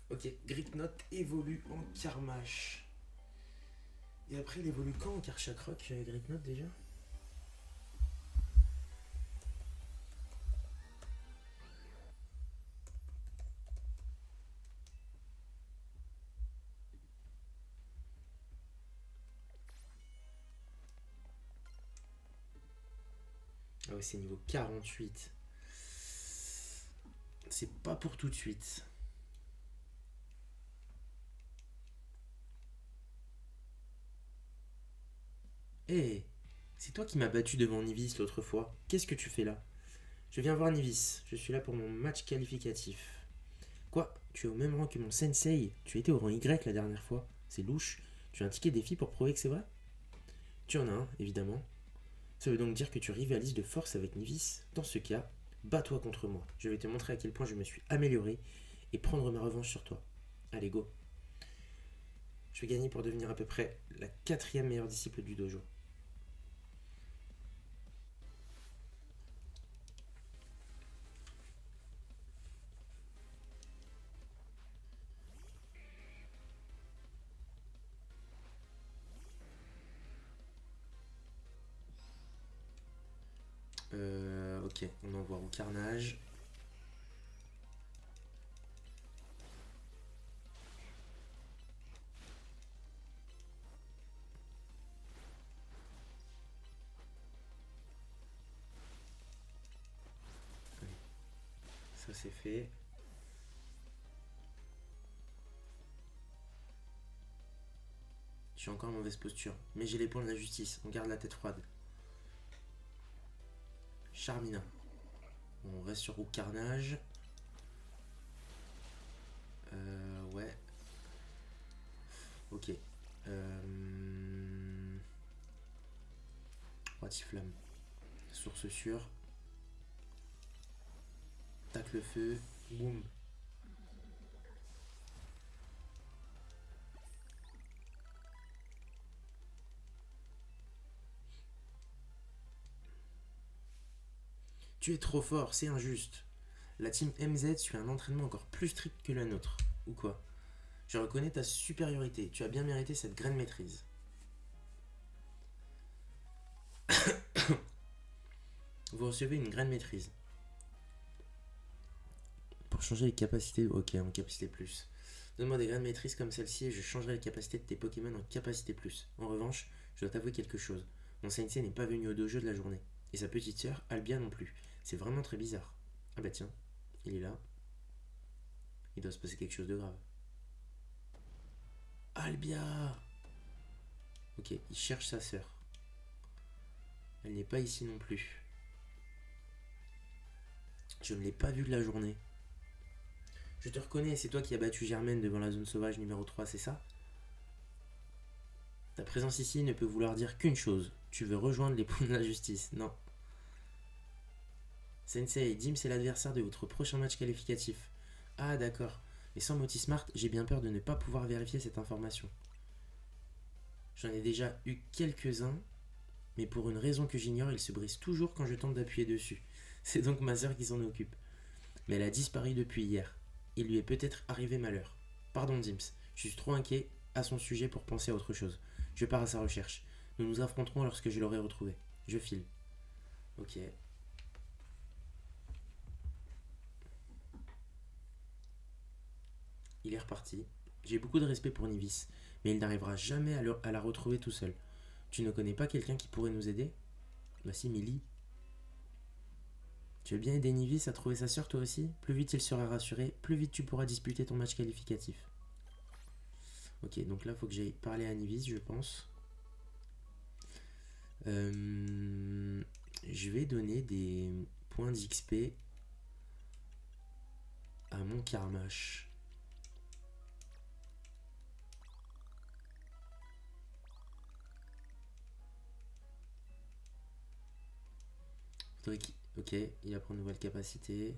Ok, Greeknot évolue en Karmash. Et après, il évolue quand en Karchakrok, Greeknot déjà? Ah ouais, c'est niveau 48. C'est pas pour tout de suite. Hé, c'est toi qui m'as battu devant Nivis l'autre fois. Qu'est-ce que tu fais là? Je viens voir Nivis. Je suis là pour mon match qualificatif. Quoi? Tu es au même rang que mon sensei? Tu étais au rang Y la dernière fois. C'est louche. Tu as un ticket défi pour prouver que c'est vrai? Tu en as un, évidemment. Ça veut donc dire que tu rivalises de force avec Nivis. Dans ce cas, bats-toi contre moi. Je vais te montrer à quel point je me suis amélioré et prendre ma revanche sur toi. Allez, go. Je vais gagner pour devenir à peu près la quatrième meilleure disciple du dojo. Ok, on envoie au carnage. Ça c'est fait. Je suis encore en mauvaise posture, mais j'ai les points de la justice. On garde la tête froide. Charmina. On reste sur roue carnage. Ouais. Ok. Flamme. Source sûre. Tac le feu. Boum. Tu es trop fort, c'est injuste. La team MZ suit un entraînement encore plus strict que la nôtre. Ou quoi? Je reconnais ta supériorité. Tu as bien mérité cette graine maîtrise. Vous recevez une graine maîtrise. Pour changer les capacités. Ok, en capacité plus. Donne-moi des graines maîtrise comme celle-ci et je changerai les capacités de tes Pokémon en capacité plus. En revanche, je dois t'avouer quelque chose. Mon sensei n'est pas venu au dojo de la journée. Et sa petite sœur, Albia non plus. C'est vraiment très bizarre. Ah bah tiens, il est là. Il doit se passer quelque chose de grave. Albia! Ok, il cherche sa sœur. Elle n'est pas ici non plus. Je ne l'ai pas vue de la journée. Je te reconnais, c'est toi qui as battu Germaine devant la zone sauvage numéro 3, c'est ça? Ta présence ici ne peut vouloir dire qu'une chose. Tu veux rejoindre les ponts de la justice. Non. Sensei, Dim, c'est l'adversaire de votre prochain match qualificatif. Ah, d'accord. Mais sans Motismart, j'ai bien peur de ne pas pouvoir vérifier cette information. J'en ai déjà eu quelques-uns, mais pour une raison que j'ignore, ils se brisent toujours quand je tente d'appuyer dessus. C'est donc ma sœur qui s'en occupe. Mais elle a disparu depuis hier. Il lui est peut-être arrivé malheur. Pardon, Dims, je suis trop inquiet à son sujet pour penser à autre chose. Je pars à sa recherche. Nous nous affronterons lorsque je l'aurai retrouvé. Je file. Ok. Il est reparti. J'ai beaucoup de respect pour Nivis, mais il n'arrivera jamais à la retrouver tout seul. Tu ne connais pas quelqu'un qui pourrait nous aider? Bah si, Millie. Tu veux bien aider Nivis à trouver sa sœur toi aussi? Plus vite il sera rassuré, plus vite tu pourras disputer ton match qualificatif. Ok, donc là, il faut que j'aille parler à Nivis, je pense. Je vais donner des points d'XP à mon Karmash. Ok, il apprend une nouvelle capacité.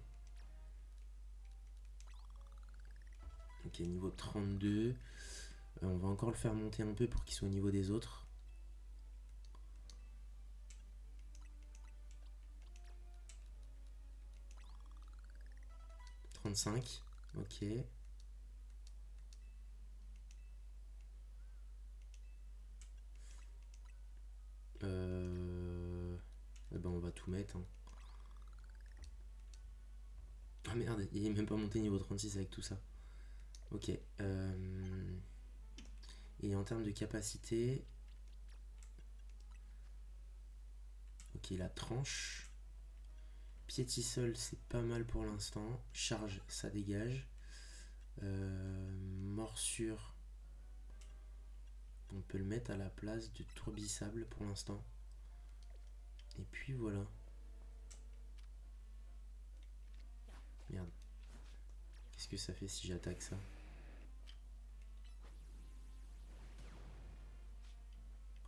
Ok, niveau 32. On va encore le faire monter un peu pour qu'il soit au niveau des autres. 35. Ok. Eh ben on va tout mettre. Hein. Ah merde, il est même pas monté niveau 36 avec tout ça. Ok. Et en termes de capacité... Ok, la tranche. Piétisol, c'est pas mal pour l'instant. Charge, ça dégage. Morsure. On peut le mettre à la place de tourbissable pour l'instant. Et puis voilà. Merde. Qu'est-ce que ça fait si j'attaque ça?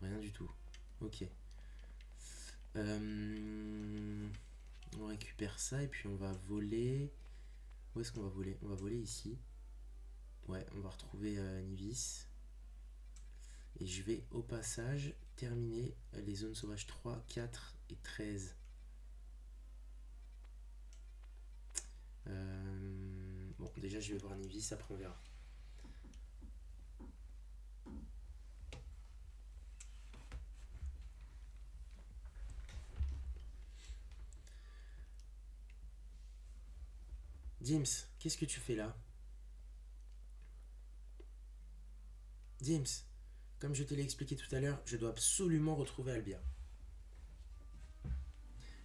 Rien du tout. Ok. On récupère ça et puis on va voler. Où est-ce qu'on va voler? On va voler ici. Ouais, on va retrouver Nivis. Et je vais au passage terminer les zones sauvages 3, 4 et 13. Bon, déjà je vais voir Nivis, après on verra. Dims, qu'est-ce que tu fais là? Dims, comme je te l'ai expliqué tout à l'heure, je dois absolument retrouver Albia.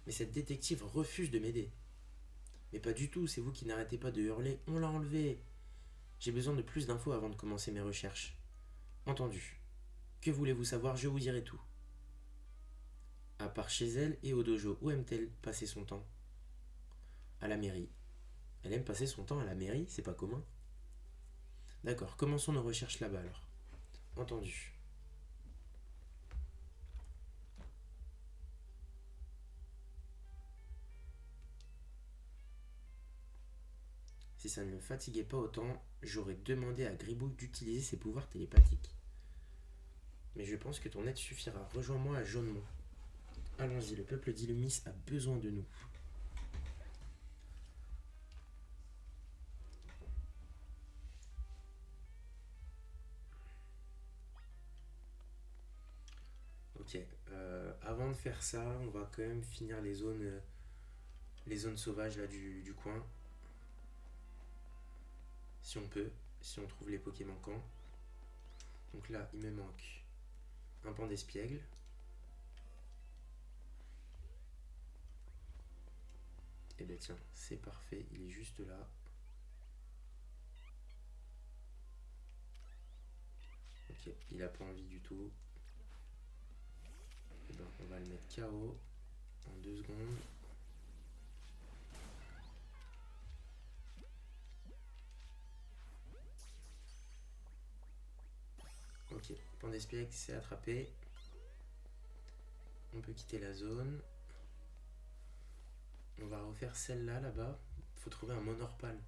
Mais cette détective refuse de m'aider. Mais pas du tout, c'est vous qui n'arrêtez pas de hurler « On l'a enlevé !» J'ai besoin de plus d'infos avant de commencer mes recherches. Entendu. Que voulez-vous savoir? Je vous dirai tout. À part chez elle et au dojo, où aime-t-elle passer son temps? À la mairie. Elle aime passer son temps à la mairie? C'est pas commun. D'accord, commençons nos recherches là-bas alors. Entendu. Si ça ne me fatiguait pas autant, j'aurais demandé à Gribouille d'utiliser ses pouvoirs télépathiques. Mais je pense que ton aide suffira. Rejoins-moi à Jaunemont. Allons-y, le peuple d'Illumis a besoin de nous. Ok, avant de faire ça, on va quand même finir les zones sauvages là, du coin. Si on peut, si on trouve les Pokémon manquants. Donc là, il me manque un pan d'espiègle. Et ben tiens, c'est parfait, il est juste là. Ok, il a pas envie du tout. Et ben on va le mettre KO en 2 secondes. Ok, pan d'espiègle, c'est attrapé. On peut quitter la zone. On va refaire celle-là, là-bas. Il faut trouver un monorpal.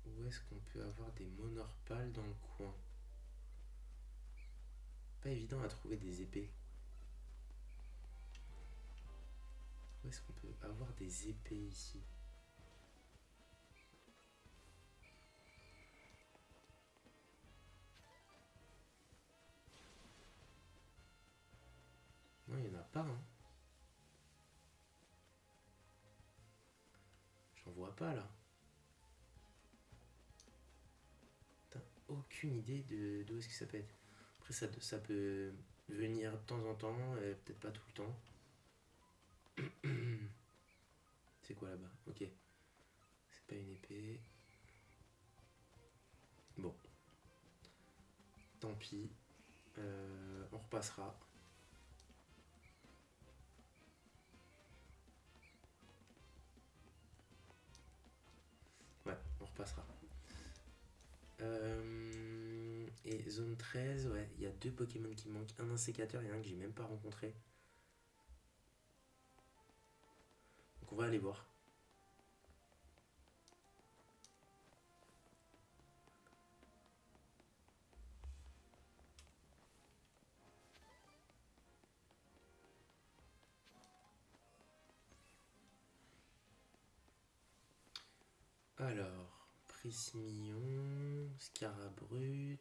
Où est-ce qu'on peut avoir des monorpales dans le coin? Pas évident à trouver des épées. Où est-ce qu'on peut avoir des épées ici? Non, il n'y en a pas. Hein. J'en vois pas là. T'as aucune idée d'où est-ce que ça peut être. Après, ça peut venir de temps en temps, peut-être pas tout le temps. C'est quoi là-bas? Ok. C'est pas une épée. Bon. Tant pis. On repassera. Ouais, on repassera. Et zone 13, ouais, il y a 2 Pokémon qui manquent. Un insécateur et un que j'ai même pas rencontré. Donc on va aller voir. Alors, Prismillon, Scarabrut.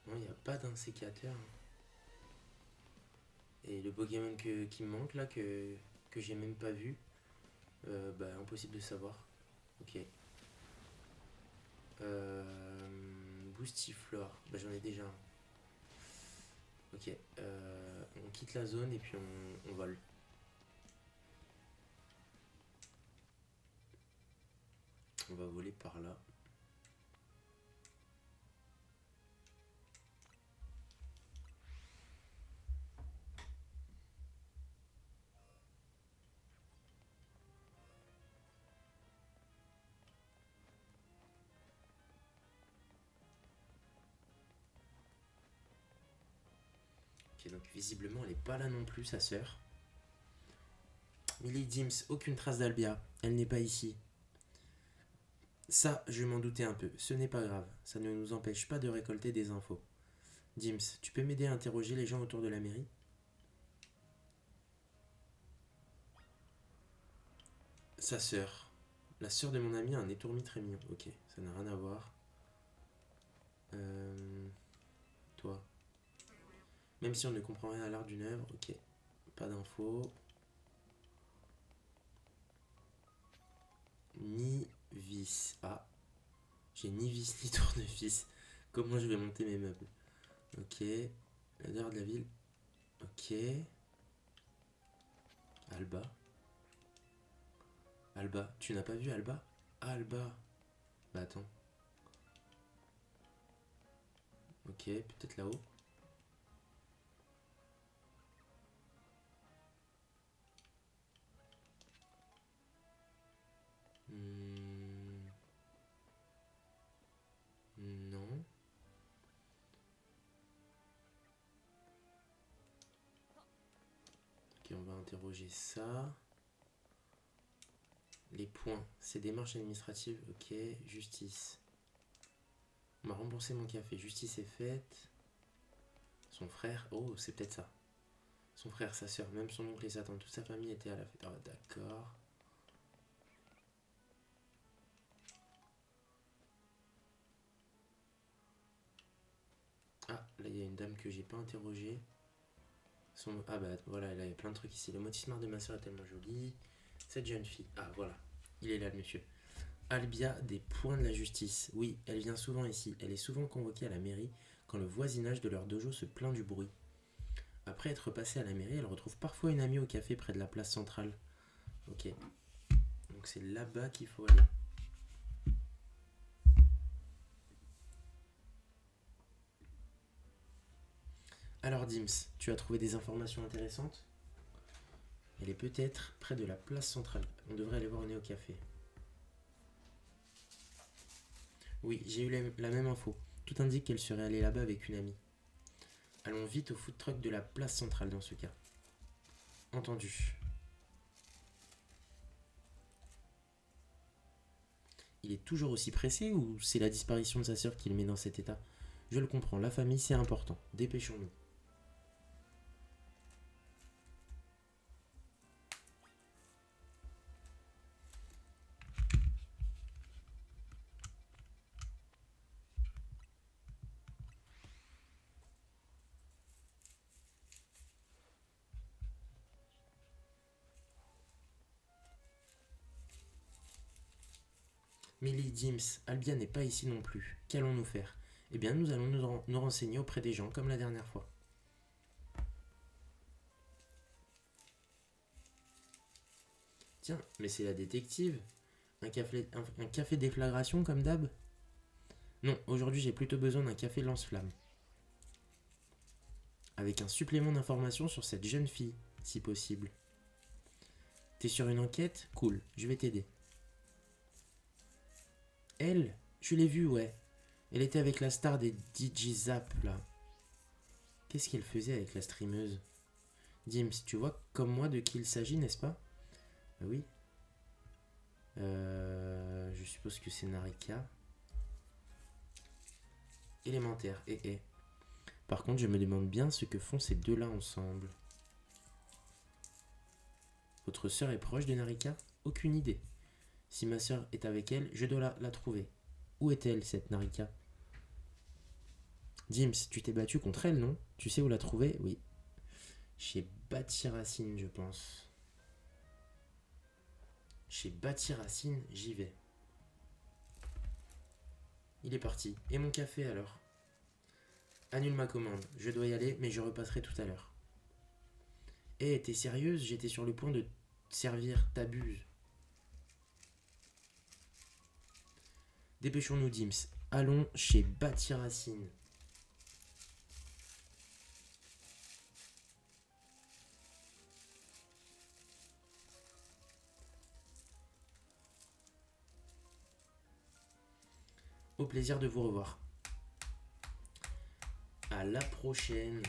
Non, il n'y a pas d'insécateur. Et le Pokémon qui me manque là, que j'ai même pas vu, impossible de savoir. Ok. Boostiflore, j'en ai déjà un. Ok, on quitte la zone et puis on vole. On va voler par là. Ok, donc visiblement elle est pas là non plus, sa sœur. Millie Dims, aucune trace d'Albia. Elle n'est pas ici. Ça, je m'en doutais un peu. Ce n'est pas grave. Ça ne nous empêche pas de récolter des infos. Dims, tu peux m'aider à interroger les gens autour de la mairie? Sa sœur. La sœur de mon ami a un étourmi très mignon. Ok, ça n'a rien à voir. Toi. Même si on ne comprend rien à l'art d'une œuvre, ok. Pas d'infos. Ni vis. Ah. J'ai ni vis ni tournevis. Comment je vais monter mes meubles? Ok. La dehors de la ville. Ok. Alba. Alba. Tu n'as pas vu Alba? Alba. Bah attends. Ok, peut-être là-haut. Non. Ok, on va interroger ça. Les points, c'est démarches administratives. Ok, justice. On m'a remboursé mon café. Justice est faite. Son frère. Oh, c'est peut-être ça. Son frère, sa soeur, même son oncle et sa tante. Toute sa famille était à la fête. Ah, d'accord. Ah, là, il y a une dame que j'ai pas interrogée. Ah bah voilà, là, il y a plein de trucs ici. Le motismar de ma soeur est tellement joli. Cette jeune fille. Ah, voilà. Il est là, le monsieur. Albia des points de la justice. Oui, elle vient souvent ici. Elle est souvent convoquée à la mairie quand le voisinage de leur dojo se plaint du bruit. Après être passée à la mairie, elle retrouve parfois une amie au café près de la place centrale. Ok. Donc c'est là-bas qu'il faut aller. Alors Dims, tu as trouvé des informations intéressantes? Elle est peut-être près de la place centrale. On devrait aller voir au Néo Café. Oui, j'ai eu la même info. Tout indique qu'elle serait allée là-bas avec une amie. Allons vite au food truck de la place centrale dans ce cas. Entendu. Il est toujours aussi pressé ou c'est la disparition de sa sœur qui le met dans cet état? Je le comprends, la famille c'est important. Dépêchons-nous. Millie, Dims, Albia n'est pas ici non plus. Qu'allons-nous faire? Eh bien, nous allons nous renseigner auprès des gens comme la dernière fois. Tiens, mais c'est la détective. Un café déflagration comme d'hab? Non, aujourd'hui j'ai plutôt besoin d'un café lance-flamme. Avec un supplément d'informations sur cette jeune fille, si possible. T'es sur une enquête? Cool, je vais t'aider. Elle? Je l'ai vue, ouais. Elle était avec la star des DJ Zap, là. Qu'est-ce qu'elle faisait avec la streameuse? Dims, tu vois comme moi de qui il s'agit, n'est-ce pas? Oui. Je suppose que c'est Narika. Élémentaire, Par contre, je me demande bien ce que font ces deux-là ensemble. Votre sœur est proche de Narika? Aucune idée. Si ma sœur est avec elle, je dois la trouver. Où est-elle, cette Narika? Dims, tu t'es battu contre elle, non? Tu sais où la trouver? Oui. Chez Bâti-Racine, je pense. Chez Bâti-Racine, j'y vais. Il est parti. Et mon café alors? Annule ma commande. Je dois y aller, mais je repasserai tout à l'heure. Eh, t'es sérieuse? J'étais sur le point de te servir. T'abuses. Dépêchons-nous, Dims. Allons chez Bâti-Racine. Au plaisir de vous revoir. À la prochaine.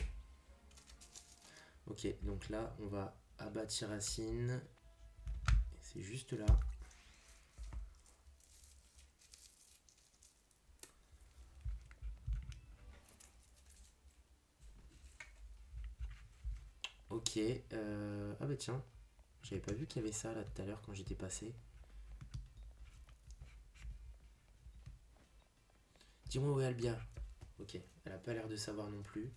Ok, donc là, on va à Bâti-Racine. C'est juste là. Ok. Ah bah tiens, j'avais pas vu qu'il y avait ça là tout à l'heure quand j'étais passé. Dis-moi où est Albia. Ok, elle a pas l'air de savoir non plus.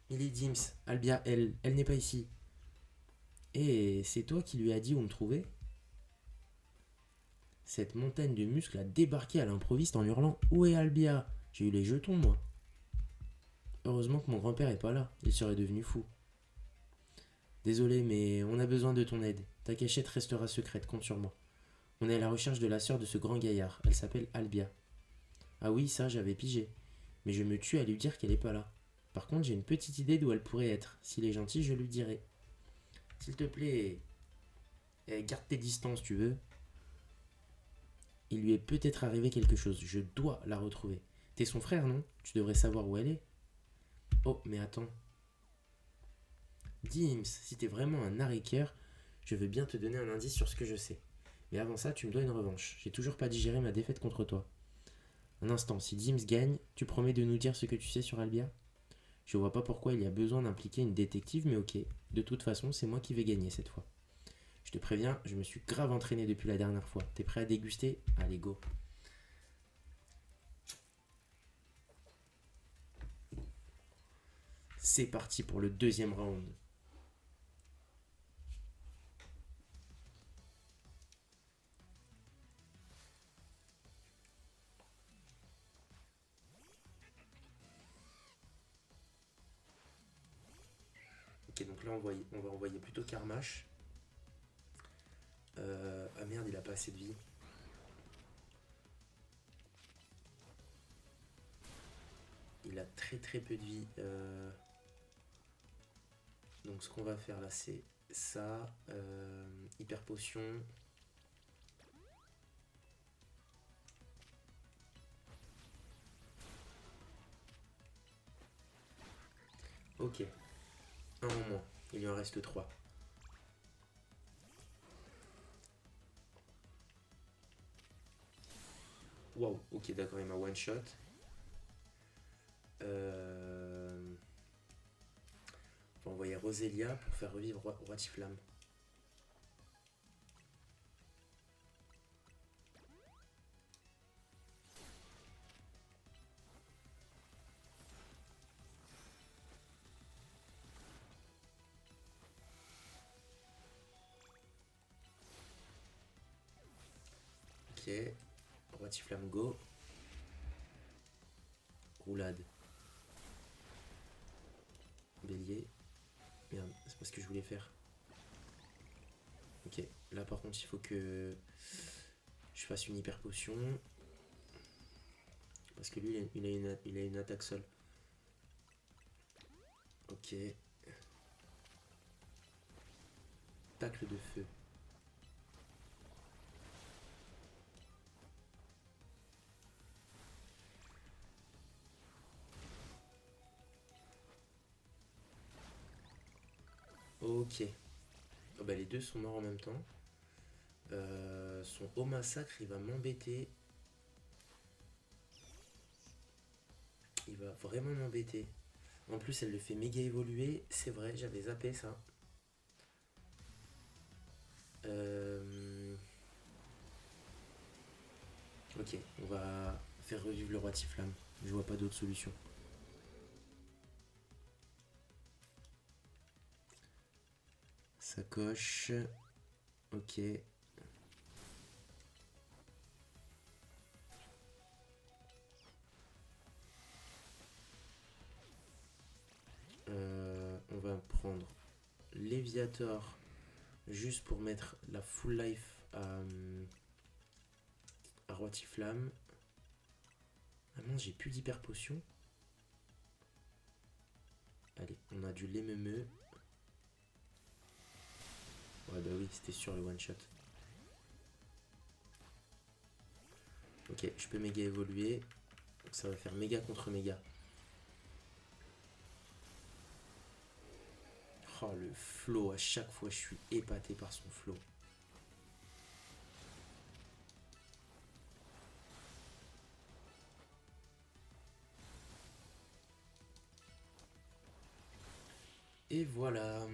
Il est Dims. Albia, elle n'est pas ici. Et c'est toi qui lui as dit où me trouver? Cette montagne de muscles a débarqué à l'improviste en hurlant où est Albia? J'ai eu les jetons, moi. Heureusement que mon grand-père est pas là, il serait devenu fou. Désolé, mais on a besoin de ton aide. Ta cachette restera secrète, compte sur moi. On est à la recherche de la sœur de ce grand gaillard. Elle s'appelle Albia. Ah oui, ça, j'avais pigé. Mais je me tue à lui dire qu'elle est pas là. Par contre, j'ai une petite idée d'où elle pourrait être. S'il est gentil, je lui dirai. S'il te plaît, garde tes distances, tu veux. Il lui est peut-être arrivé quelque chose. Je dois la retrouver. T'es son frère, non? Tu devrais savoir où elle est. Oh, mais attends. Dims, si t'es vraiment un narrateur, je veux bien te donner un indice sur ce que je sais. Mais avant ça, tu me dois une revanche. J'ai toujours pas digéré ma défaite contre toi. Un instant, si Dims gagne, tu promets de nous dire ce que tu sais sur Albia? Je vois pas pourquoi il y a besoin d'impliquer une détective, mais ok. De toute façon, c'est moi qui vais gagner cette fois. Je te préviens, je me suis grave entraîné depuis la dernière fois. T'es prêt à déguster? Allez, go. C'est parti pour le deuxième round. Ok, donc là on va envoyer plutôt Karmash. Ah merde, il a pas assez de vie. Il a très très peu de vie. Donc ce qu'on va faire là, c'est ça. Hyper potion. Ok, un en moins. Il lui en reste 3. Waouh, ok, d'accord, il m'a one shot. On va envoyer Roselia pour faire revivre Roi Tiflam. Ok, Roi Tiflam go. Roulade. Bélier. Merde, c'est pas ce que je voulais faire. Ok, là par contre il faut que je fasse une hyper potion. Parce que lui il a une attaque seule. Ok. Tacle de feu. Ok. Oh bah les deux sont morts en même temps. Son haut massacre il va m'embêter. Il va vraiment m'embêter. En plus, elle le fait méga évoluer. C'est vrai, j'avais zappé ça. Ok, on va faire revivre le roi Tiflam. Je vois pas d'autre solution. Ça coche. Ok. On va prendre Léviator juste pour mettre la full life à roi Tiflam. Ah mince, j'ai plus d'hyper potion. Allez, on a du Lememe. Ouais, bah oui, c'était sur le one shot. Ok, je peux méga évoluer. Donc ça va faire méga contre méga. Oh, le flow, à chaque fois, je suis épaté par son flow. Et voilà.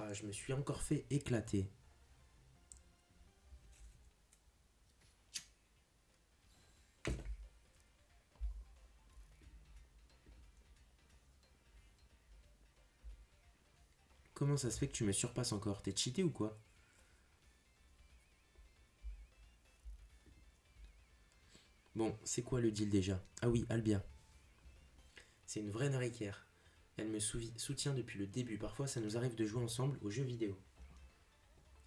Ah, je me suis encore fait éclater. Comment ça se fait que tu me surpasses encore? T'es cheaté ou quoi? Bon, c'est quoi le deal déjà? Ah oui, Albia. C'est une vraie naricaire. Elle me soutient depuis le début. Parfois, ça nous arrive de jouer ensemble aux jeux vidéo.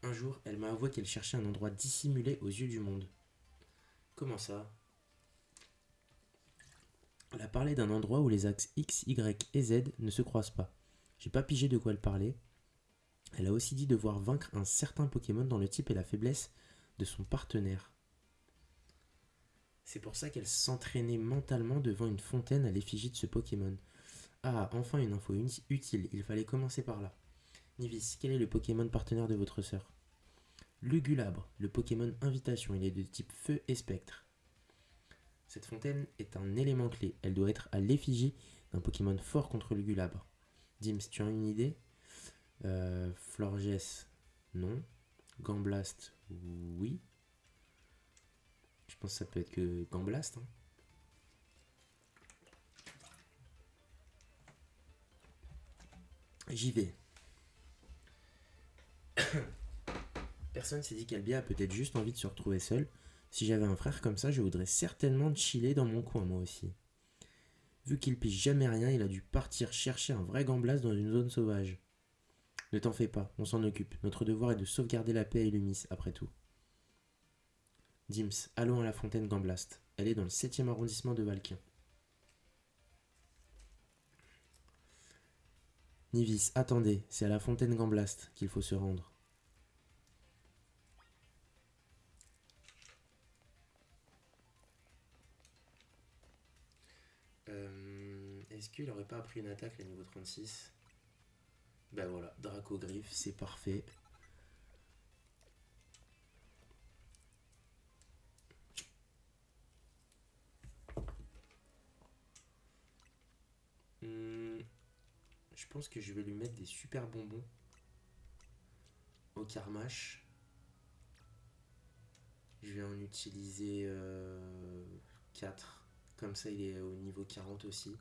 Un jour, elle m'a avoué qu'elle cherchait un endroit dissimulé aux yeux du monde. Comment ça? Elle a parlé d'un endroit où les axes X, Y et Z ne se croisent pas. J'ai pas pigé de quoi elle parlait. Elle a aussi dit devoir vaincre un certain Pokémon dont le type et la faiblesse de son partenaire. C'est pour ça qu'elle s'entraînait mentalement devant une fontaine à l'effigie de ce Pokémon. Ah, enfin une info utile, il fallait commencer par là. Nivis, quel est le Pokémon partenaire de votre sœur? Lugulabre, le Pokémon invitation, il est de type feu et spectre. Cette fontaine est un élément clé, elle doit être à l'effigie d'un Pokémon fort contre Lugulabre. Dims, tu as une idée? Florges, non. Gamblast, oui. Je pense que ça peut être que Gamblast. Hein. J'y vais. Personne s'est dit qu'Albia a peut-être juste envie de se retrouver seule. Si j'avais un frère comme ça, je voudrais certainement chiller dans mon coin, moi aussi. Vu qu'il pige jamais rien, il a dû partir chercher un vrai Gamblast dans une zone sauvage. Ne t'en fais pas, on s'en occupe. Notre devoir est de sauvegarder la paix et l'Umis, après tout. Dims, allons à la fontaine Gamblast. Elle est dans le 7e arrondissement de Valquin. Nivis, attendez, c'est à la fontaine Gamblast qu'il faut se rendre. Est-ce qu'il aurait pas appris une attaque à niveau 36? Ben voilà, Draco Griffe, c'est parfait. Je pense que je vais lui mettre des super bonbons au Karmash. Je vais en utiliser 4. Comme ça, il est au niveau 40 aussi.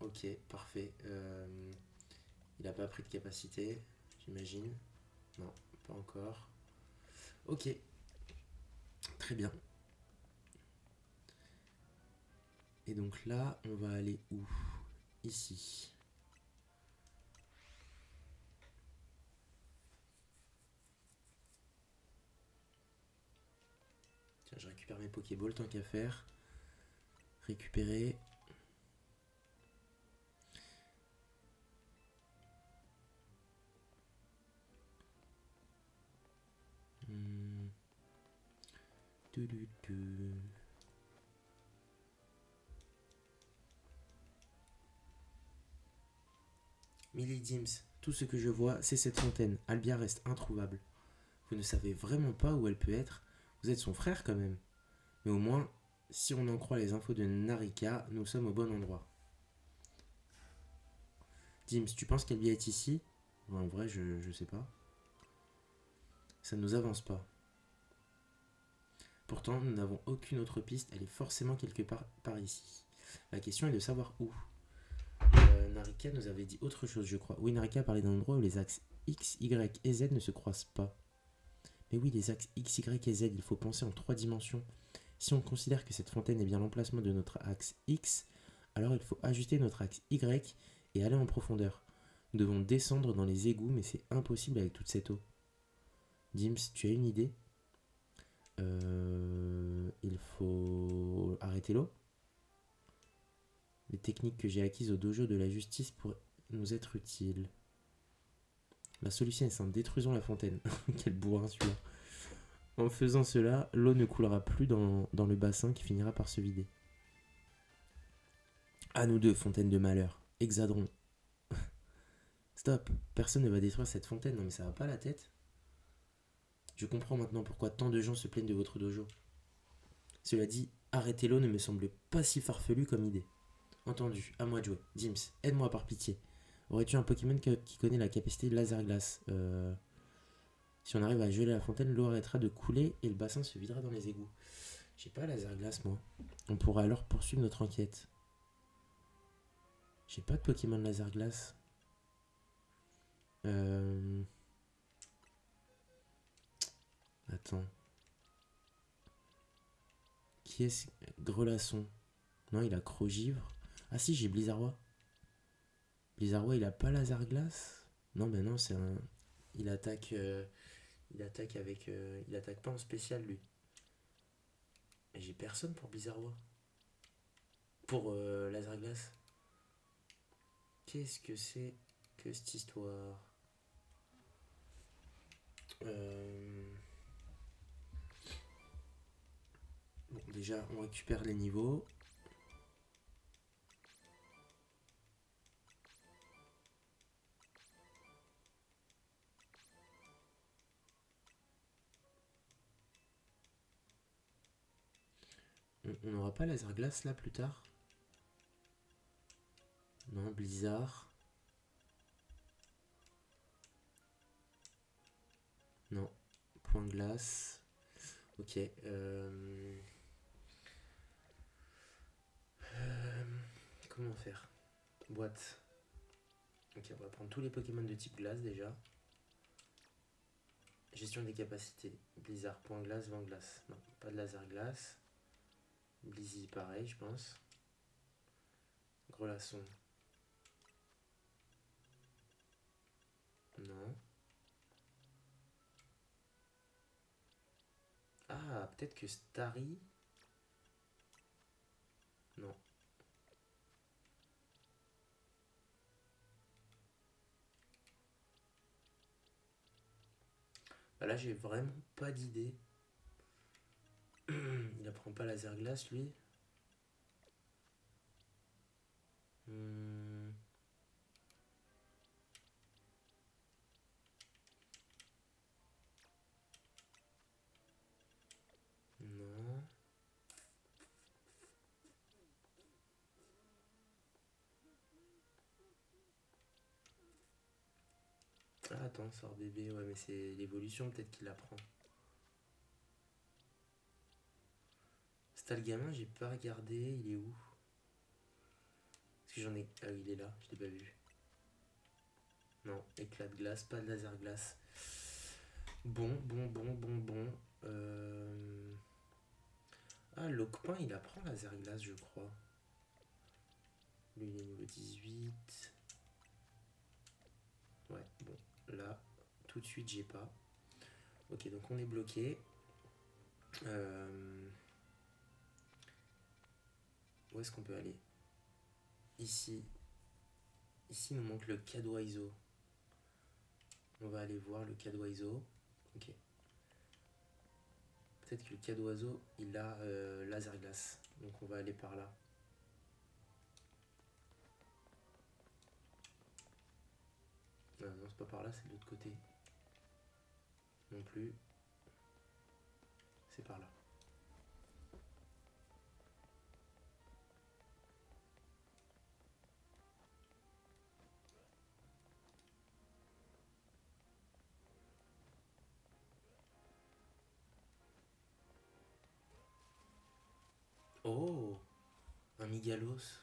Ok, parfait. Il n'a pas pris de capacité, j'imagine. Non, pas encore. Ok, très bien. Et donc là, on va aller où? Ici. Tiens, je récupère mes Pokéballs tant qu'à faire. Récupérer. Hmm. Millie Dims, Tout ce que je vois, c'est cette fontaine. Albia reste introuvable. Vous ne savez vraiment pas où elle peut être. Vous êtes son frère quand même. Mais au moins, si on en croit les infos de Narika, nous sommes au bon endroit. Dims, tu penses qu'Albia est ici? En vrai, je sais pas. Ça ne nous avance pas. Pourtant, nous n'avons aucune autre piste. Elle est forcément quelque part par ici. La question est de savoir où. Narika nous avait dit autre chose, je crois. Oui, Narika parlait d'un endroit où les axes X, Y et Z ne se croisent pas. Mais oui, les axes X, Y et Z, il faut penser en 3 dimensions. Si on considère que cette fontaine est bien l'emplacement de notre axe X, alors il faut ajuster notre axe Y et aller en profondeur. Nous devons descendre dans les égouts, mais c'est impossible avec toute cette eau. Dims, tu as une idée? Il faut arrêter l'eau. Les techniques que j'ai acquises au dojo de la justice pourraient nous être utiles. La solution est simple, détruisons la fontaine. Quel bourrin celui-là. En faisant cela, l'eau ne coulera plus dans le bassin qui finira par se vider. À nous deux, fontaine de malheur. Hexadron. Stop, personne ne va détruire cette fontaine. Non mais ça va pas la tête. Je comprends maintenant pourquoi tant de gens se plaignent de votre dojo. Cela dit, arrêter l'eau ne me semble pas si farfelu comme idée. Entendu, à moi de jouer. Dims, aide-moi par pitié. Aurais-tu un Pokémon qui connaît la capacité de laser glace? Si on arrive à geler la fontaine, l'eau arrêtera de couler et le bassin se videra dans les égouts. J'ai pas laser glace moi. On pourra alors poursuivre notre enquête. J'ai pas de Pokémon laser glace. Attends. Qui est-ce? Grelasson. Non, il a Crogivre. Ah si, j'ai Blizzardwa. Blizzardwa, il a pas laser glace? Non, ben non, c'est un. Il attaque. Il attaque avec. Il attaque pas en spécial lui. Mais j'ai personne pour Blizzardwa. Pour laser glace. Qu'est-ce que c'est que cette histoire? Bon, déjà, on récupère les niveaux. On n'aura pas laser glace là plus tard? Non, Blizzard. Non. Point glace. Ok. Comment faire? Boîte. Ok, on va prendre tous les Pokémon de type glace déjà. Gestion des capacités. Blizzard, point glace, vent glace. Non, pas de laser glace. Blizzy, pareil, je pense. Grelasson. Non. Ah, peut-être que Starry. Non. Bah là, j'ai vraiment pas d'idée. Il apprend pas laser glace, lui. Non. Ah, attends, sort bébé. Ouais, mais c'est l'évolution peut-être qu'il apprend. Stalgamin, j'ai pas regardé. Il est où? Parce que j'en ai. Ah, il est là. Je l'ai pas vu. Non, éclat de glace, pas de laser glace. Bon. Ah, Locpin, il apprend laser glace, je crois. Lui, il est niveau 18. Ouais, bon, là, tout de suite, j'ai pas. Ok, donc on est bloqué. Où est-ce qu'on peut aller? Ici. Ici, il nous manque le Cadwaizo. On va aller voir le Cadwaizo. Ok. Peut-être que le Cadwaizo, il a laser glace. Donc on va aller par là. Non, c'est pas par là, c'est de l'autre côté. Non plus. C'est par là. Oh, un Migalos.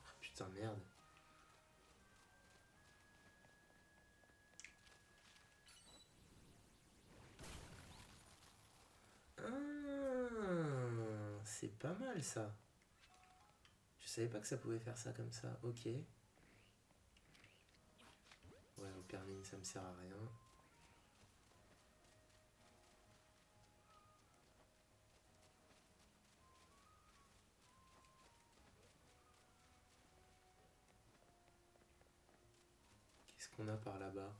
Ah, putain, merde. Ah, c'est pas mal ça. Je savais pas que ça pouvait faire ça comme ça. Ok. Ouais, au permis, ça me sert à rien. Qu'est-ce qu'on a par là-bas?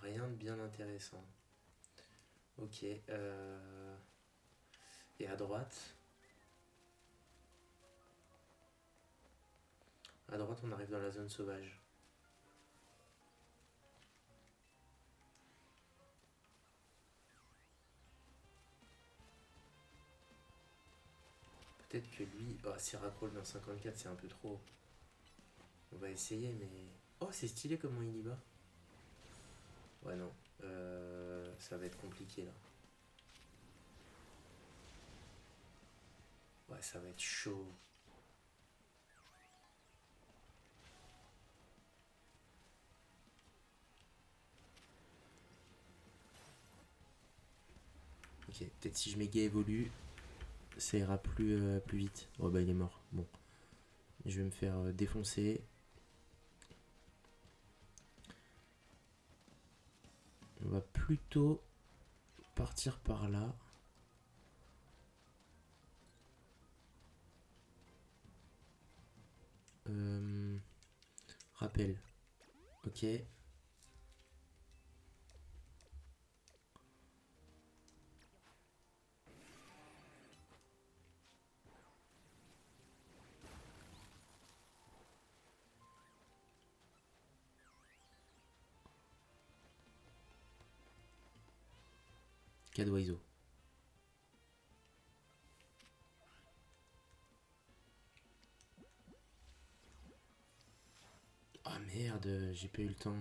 Rien de bien intéressant. Ok. Et à droite? À droite, on arrive dans la zone sauvage. Peut-être que lui... Oh, Siracrol dans 54, c'est un peu trop. On va essayer, mais... Oh, c'est stylé comment il y va. Ouais, non. Ça va être compliqué, là. Ouais, ça va être chaud. Ok, peut-être si je méga évolue, ça ira plus vite. Oh bah il est mort. Bon. Je vais me faire défoncer. On va plutôt partir par là. Rappel. Ok. Cas d'oiseau. Ah merde, j'ai pas eu le temps.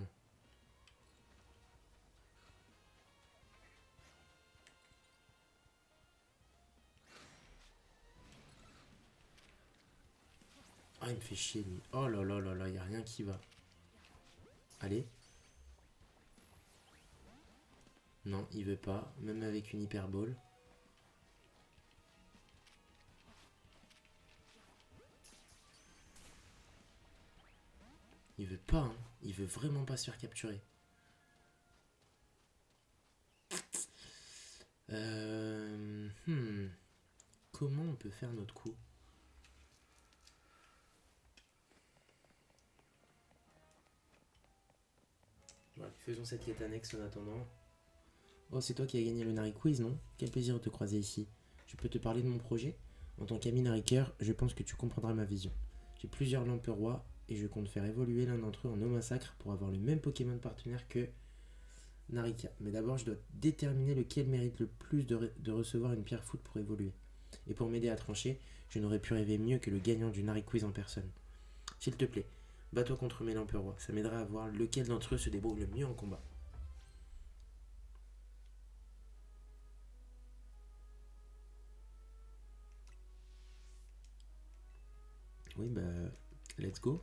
Ah, il me fait chier lui. Oh là là là là, y a rien qui va. Allez. Non, il veut pas, même avec une hyperbole. Il veut pas, hein. Il veut vraiment pas se faire capturer. Comment on peut faire notre coup? Voilà, faisons cette quête annexe en attendant. Oh, c'est toi qui as gagné le Nari Quiz, non? Quel plaisir de te croiser ici. Je peux te parler de mon projet? En tant qu'ami Nariker, je pense que tu comprendras ma vision. J'ai plusieurs lampes rois et je compte faire évoluer l'un d'entre eux en eau massacre pour avoir le même Pokémon partenaire que Narika. Mais d'abord, je dois déterminer lequel mérite le plus de recevoir une pierre foot pour évoluer. Et pour m'aider à trancher, je n'aurais pu rêver mieux que le gagnant du Nari Quiz en personne. S'il te plaît, bats-toi contre mes lampes rois. Ça m'aidera à voir lequel d'entre eux se débrouille le mieux en combat. Oui, bah, let's go.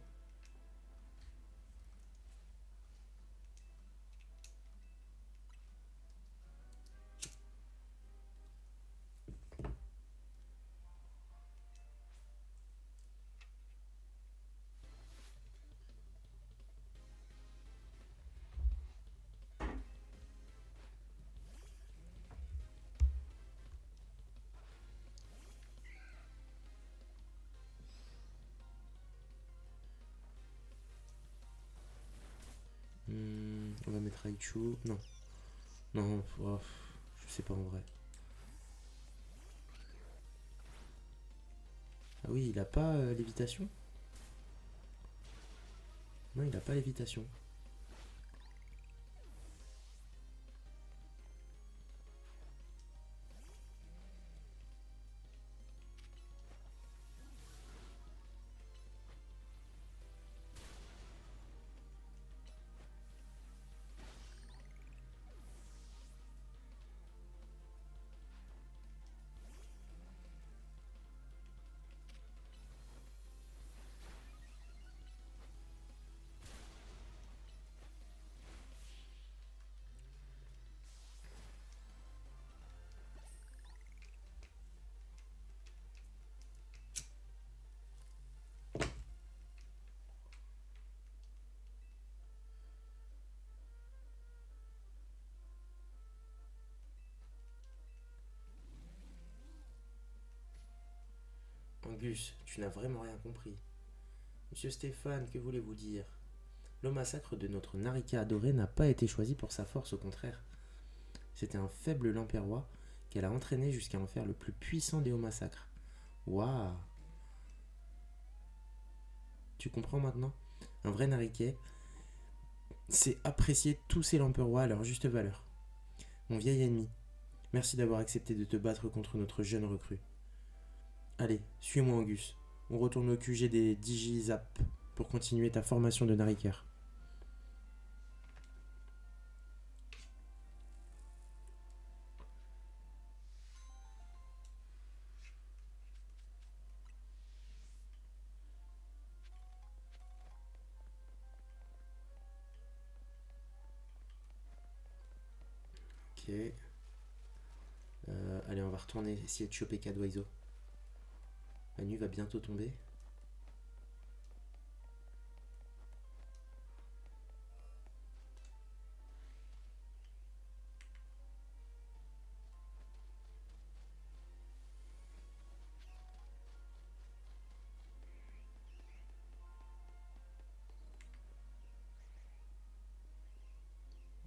mettre Raichu. Non. Non, oh, je sais pas en vrai. Ah oui, il a pas lévitation. Non, il a pas lévitation. Angus, tu n'as vraiment rien compris. Monsieur Stéphane, que voulez-vous dire? Le massacre de notre Narika adoré n'a pas été choisi pour sa force, au contraire. C'était un faible Lamperrois qu'elle a entraîné jusqu'à en faire le plus puissant des hauts massacres. Waouh! Tu comprends maintenant? Un vrai Nariquet, c'est apprécier tous ces Lamperrois à leur juste valeur. Mon vieil ennemi, merci d'avoir accepté de te battre contre notre jeune recrue. Allez, suis-moi Angus. On retourne au QG des Digizap pour continuer ta formation de Nariker. Ok. Allez, on va retourner essayer de choper Cadwaizo. La nuit va bientôt tomber.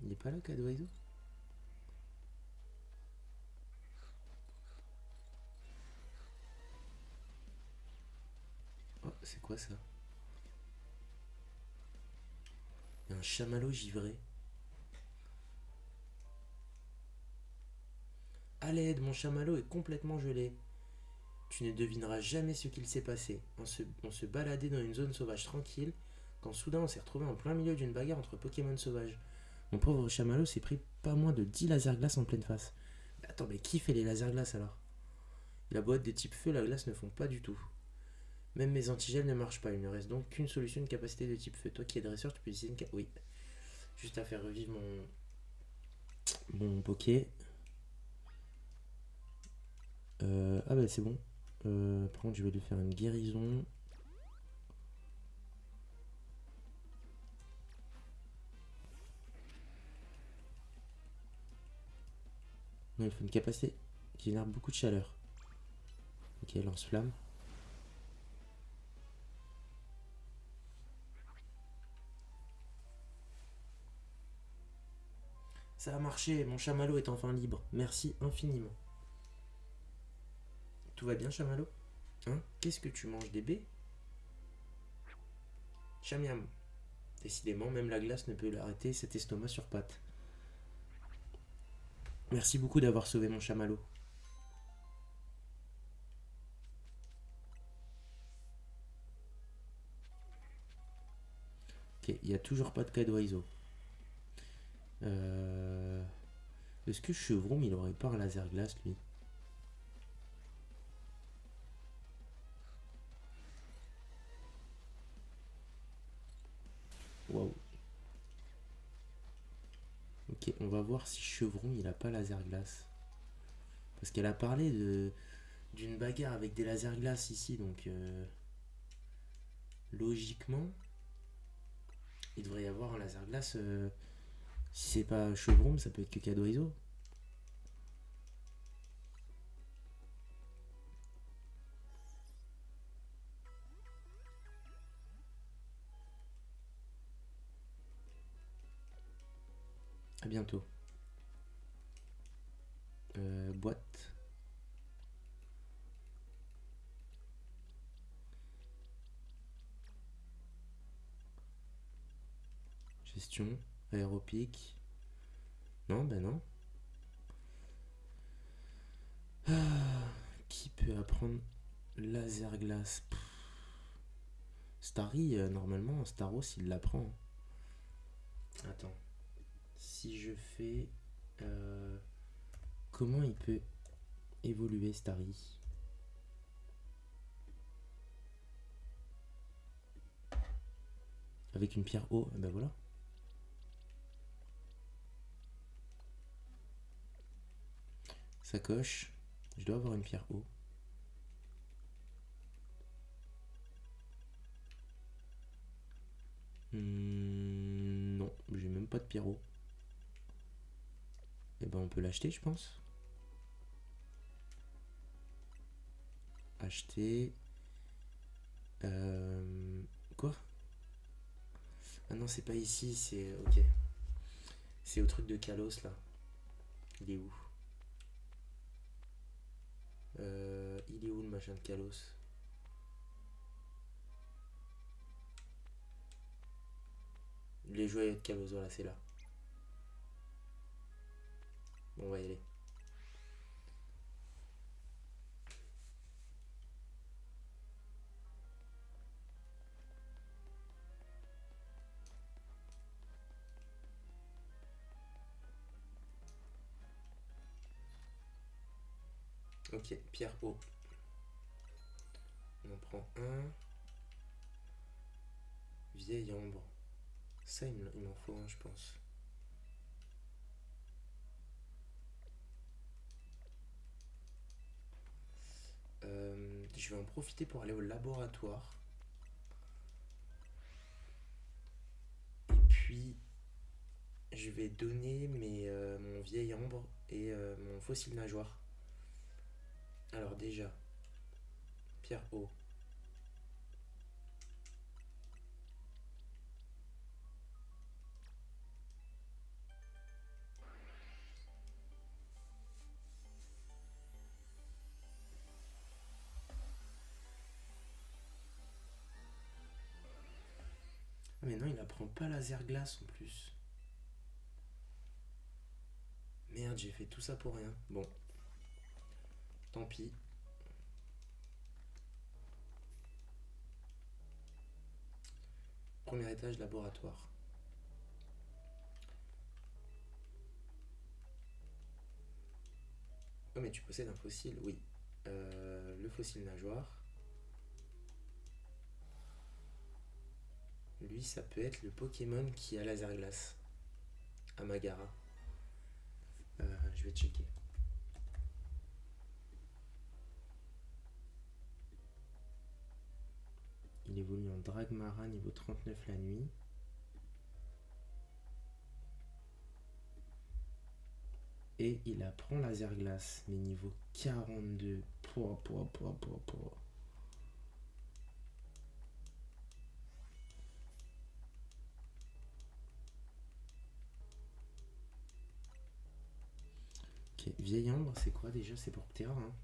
Il est pas là, Cadwaizo? Oh, c'est quoi ça? Il y a un chamallow givré. À l'aide, mon chamallow est complètement gelé. Tu ne devineras jamais ce qu'il s'est passé. On se baladait dans une zone sauvage tranquille, quand soudain on s'est retrouvé en plein milieu d'une bagarre entre Pokémon sauvages. Mon pauvre chamallow s'est pris pas moins de 10 lasers glaces en pleine face. Mais attends, mais qui fait les lasers glaces alors? La boîte de type feu, la glace ne fond pas du tout. Même mes antigels ne marchent pas, il ne reste donc qu'une solution, une capacité de type feu. Toi qui es dresseur, tu peux utiliser une Oui. Juste à faire revivre mon Poké. Ah bah c'est bon. Par contre, je vais lui faire une guérison. Non, il faut une capacité qui génère beaucoup de chaleur. Ok, lance-flamme. Ça a marché, mon chamallow est enfin libre. Merci infiniment. Tout va bien, chamallow? Hein? Qu'est-ce que tu manges, des baies? Chamiam. Décidément, même la glace ne peut l'arrêter, cet estomac sur pattes. Merci beaucoup d'avoir sauvé mon chamallow. Ok, il n'y a toujours pas de cas d'oiseau. Est-ce que Chevron, il aurait pas un laser glace, lui? Waouh. Ok, on va voir si Chevron, il a pas laser glace. Parce qu'elle a parlé d'une bagarre avec des laser glace ici, donc logiquement, il devrait y avoir un laser glace. Si c'est pas Chevron, ça peut être que Cadoiso. bientôt. Boîte. Gestion. Aéropic. Non, ben non. Qui peut apprendre laser glace? Starry, normalement, Staros, il l'apprend. Attends. Si je fais... comment il peut évoluer, Starry? Avec une pierre haut, ben voilà. Sacoche. Je dois avoir une pierre haut. Non, j'ai même pas de pierre haut. Et ben on peut l'acheter, je pense. Acheter. Quoi? Ah non, c'est pas ici, c'est... Ok. C'est au truc de Kalos, là. Il est où? Il est où le machin de Kalos? Les joyaux de Kalos, voilà, c'est là. Bon, on va y aller. Ok, pierre haut. On en prend un. Vieille ambre. Ça, il m'en faut un, je pense. Je vais en profiter pour aller au laboratoire. Et puis, je vais donner mon vieil ambre et mon fossile nageoire. Alors déjà, pierre haut. Ah mais non, il apprend pas laser glace en plus. Merde, j'ai fait tout ça pour rien. Bon, tant pis. Premier étage, laboratoire. Oh mais tu possèdes un fossile, oui. Le fossile nageoire. Lui, ça peut être le Pokémon qui a laser glace. Amagara. Je vais checker. Il évolue en Dragmara niveau 39 la nuit. Et il apprend laser glace, mais niveau 42. Pouah. Ok, vieille ambre, c'est quoi déjà? C'est pour Terra, hein.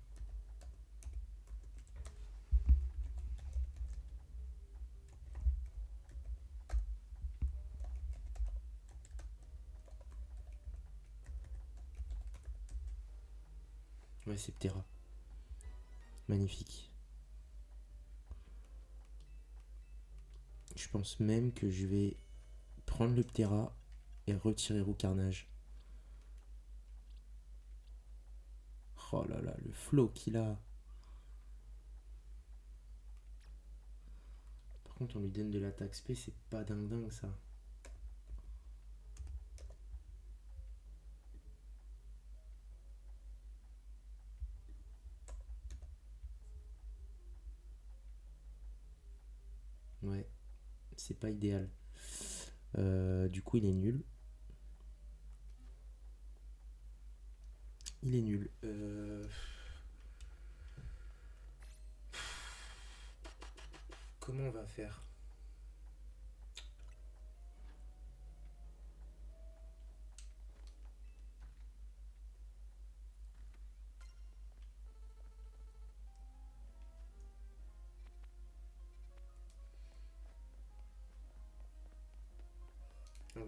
Ouais, c'est Ptera. Magnifique. Je pense même que je vais prendre le Ptera et retirer Roux Carnage. Oh là là, le flow qu'il a. Par contre, on lui donne de l'attaque spé, c'est pas dingue ça. Ouais, c'est pas idéal. Du coup, il est nul. Il est nul. Comment on va faire?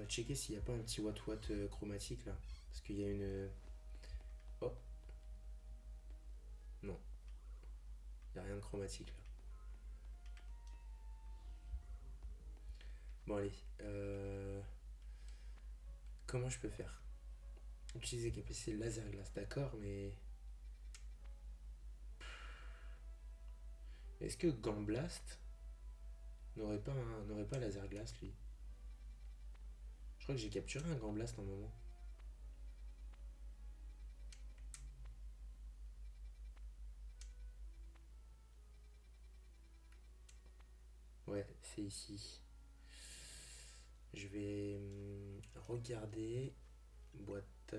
checker s'il n'y a pas un petit watt-watt chromatique là. Parce qu'il y a une. Oh, non, il n'y a rien de chromatique là. Bon, allez. Comment je peux faire? Utiliser capacité laser glace, d'accord, mais. Est-ce que Gamblast n'aurait pas laser glace lui? Je crois que j'ai capturé un Gamblast un moment. Ouais, c'est ici. Je vais regarder. Boîte.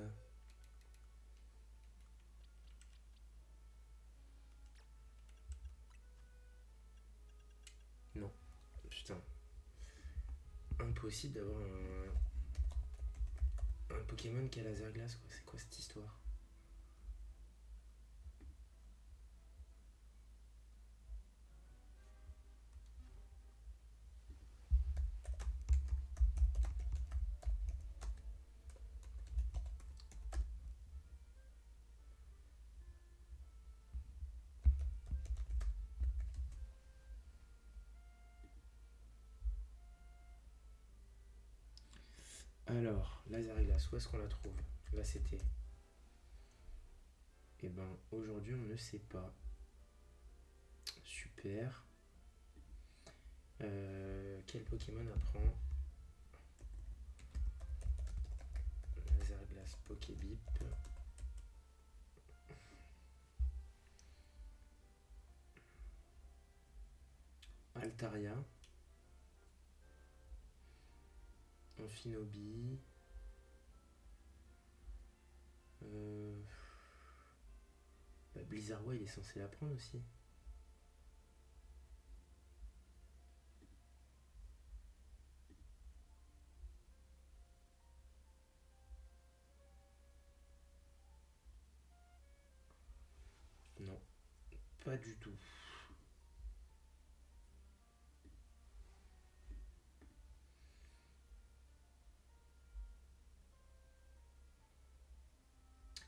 Non. Putain. Impossible d'avoir un Pokémon qui a laser glace, quoi. C'est quoi cette histoire? Alors, laser glace, où est-ce qu'on la trouve? Là, c'était. Eh ben, aujourd'hui, on ne sait pas. Super. Quel Pokémon apprend laser glace Pokébip? Altaria. Amphinobi. Bah, Blizzardware, il est censé l'apprendre aussi. Non, pas du tout.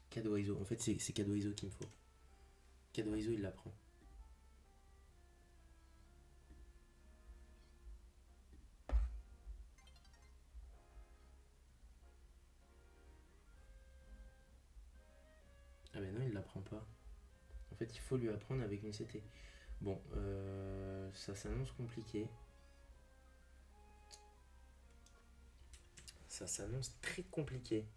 Cadeau en fait c'est Cadeau qu'il me faut. Cadeau il l'apprend. Ah ben non, il l'apprend pas. En fait, il faut lui apprendre avec une CT. Bon, ça s'annonce compliqué. Ça s'annonce très compliqué.